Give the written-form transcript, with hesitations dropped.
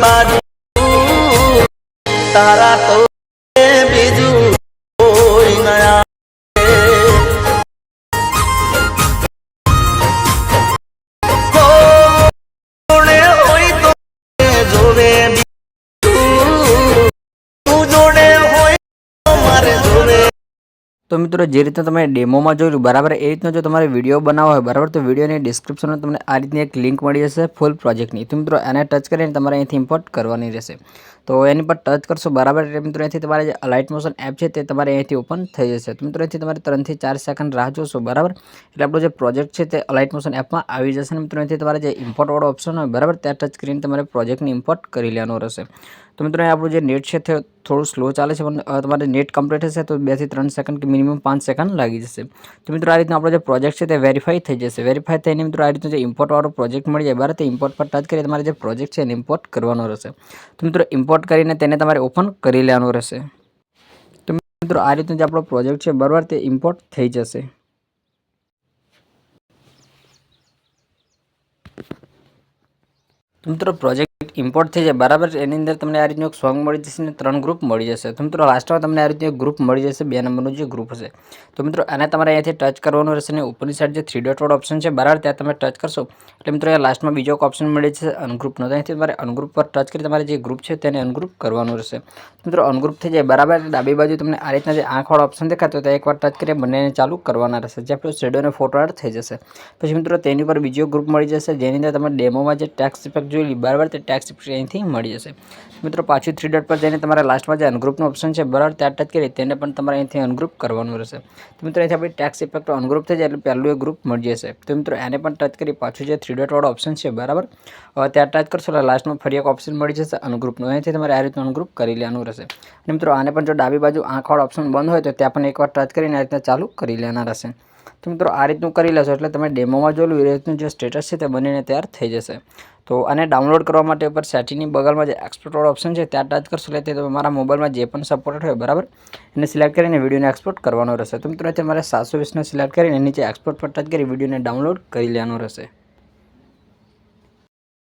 बाजू तारा तो बीजू कोई नया कोने होई तो जोवे तू जोड़े होई तो मारे जोवे। तो मित्रों जे रीते तमे डेमो में जोयुं बराबर ए रीतना जो तमारे विडियो बनावो होय बराबर तो विडियोनी डिस्क्रिप्शन में तमने आ रीतनी एक लिंक मळी जशे फूल प्रोजेक्टनी। तो मित्रों एने टच करीने तमारे अहींथी इम्पोर्ट करवानी रहेशे। तो एनी पर टच करशो बराबर એટલે मित्रों अहींथी तमारे जे लाइट मोशन एप छे ते तमारे अहींथी ओपन थई जशे। तो मित्रों अहींथी तमारे 3 થી 4 सेकंड राह जोशो बराबर એટલે આપણો જે प्रोजेक्ट छे ते लाइट मोशन एप में આવી જશે। मित्रों अहींथी तमारे जे इम्पोर्ट वाळो ऑप्शन होय बराबर त्यां टच करीने तमारे प्रोजेक्टने इम्पोर्ट करी लेવાનો रहेशे। तो मित्रों આપણું જે નેટ છે તે થોડું સ્લો ચાલે છે પણ તમારે નેટ કમ્પ્લીટ હશે તો 2 થી 3 સેકન્ડ કે મિનિમમ 5 સેકન્ડ લાગી જશે। તો મિત્રો આ રીતના આપણો જે પ્રોજેક્ટ છે તે વેરીફાઈ થઈ જશે। વેરીફાઈ થઈને મિત્રો આ રીતનો જે ઇમ્પોર્ટ વાળો પ્રોજેક્ટ મળી જાય બરાબર તે ઇમ્પોર્ટ પર ટચ કરી તમારે જે પ્રોજેક્ટ છે એને ઇમ્પોર્ટ કરવાનો રહેશે। તો મિત્રો ઇમ્પોર્ટ કરીને તેને તમારે ઓપન કરી લેવાનો રહેશે। તો મિત્રો આ રીતનો જે આપણો પ્રોજેક્ટ છે બરાબર તે ઇમ્પોર્ટ થઈ જશે। तो मित्रों प्रोजेक्ट इम्पोर्ट थी जाए बराबर एनी अंदर तमने आ रीतनु एक सॉन्ग मळी जशे ने 3 ग्रुप मळी जशे। तो मित्रों लास्ट में तमने आ रीतनु एक ग्रुप मळी जशे 2 नंबरनो जे ग्रुप हशे। तो मित्रों आने तमारे अहींथी टच करवानुं रहेशे ने उपरनी साइड जे 3 डॉट वाळो ऑप्शन छे बराबर त्यां तमे टच करशो એટલે मित्रों अहींया लास्ट में बीजो एक ऑप्शन मळी जशे अनग्रुपनो। तो अहींथी तमारे अनग्रुप पर टच करी तमारे जे ग्रुप छे तेने अनग्रुप करवानुं रहेशे। मित्रों अनग्रुप थई जाए बराबर એટલે ડાબી बाजू तमने आ रीतना जे आंख वाळो ऑप्शन देखातो तो एकवार टच करी बंनेने चालू करवाना रहेशे जे आपणो शेडो ने फोटो एड थई जशे। પછી मित्रों तेनी पर बीजो ग्रुप मळी जशे जेनी अंदर तमे डेमोमां जे टेक्स्ट इफेक्ट जोई बराबर ते टेक्स्ट इफेक्ट અહીંથી મળી જશે। મિત્રો પાછું 3 ડોટ પર જઈને તમારે લાસ્ટમાં જે અનગ્રુપનો ઓપ્શન છે બરાબર ત્યાં ટચ કરી તેને પણ તમારે અહીંથી અનગ્રુપ કરવાનું રહેશે। તો મિત્રો અહીંથી આપણી ટેક્સ્ટ ઇફેક્ટ અનગ્રુપ થઈ જાય એટલે પહેલું એક ગ્રુપ મળી જશે। તો મિત્રો એને પણ ટચ કરી પાછું જે 3 ડોટ વાળો ઓપ્શન છે બરાબર ત્યાં ટચ કરશો એટલે લાસ્ટમાં ફરી એક ઓપ્શન મળી જશે અનગ્રુપનો। અહીંથી તમારે આ રીતનું અનગ્રુપ કરી લેવાનું રહેશે। અને મિત્રો આને પણ જો ડાબી બાજુ આંખવાળો ઓપ્શન બંધ હોય તો ત્યાં પણ એકવાર ટચ કરીને આ રીતના ચાલુ કરી લેવાના રહેશે। તો મિત્રો આ રીતનું કરી લેશો એટલે તમે ડેમોમાં જોયેલું એ રીતનું જે સ્ટેટસ છે તે બનીને તૈયાર થઈ જશે। તો આને ડાઉનલોડ કરવા માટે ઉપર સેટિંગની બગલમાં જે એક્સપોર્ટ વાળો ઓપ્શન છે ત્યાં ટચ કરશો એટલે તે તમારા મોબાઈલમાં જે પણ સપોર્ટેડ હોય બરાબર એને સિલેક્ટ કરીને વિડીયોને એક્સપોર્ટ કરવાનો રહેશે। તો મિત્રો તમારે 720ને સિલેક્ટ કરીને નીચે એક્સપોર્ટ પર ટચ કરી વિડીયોને ડાઉનલોડ કરી લેવાનો રહેશે।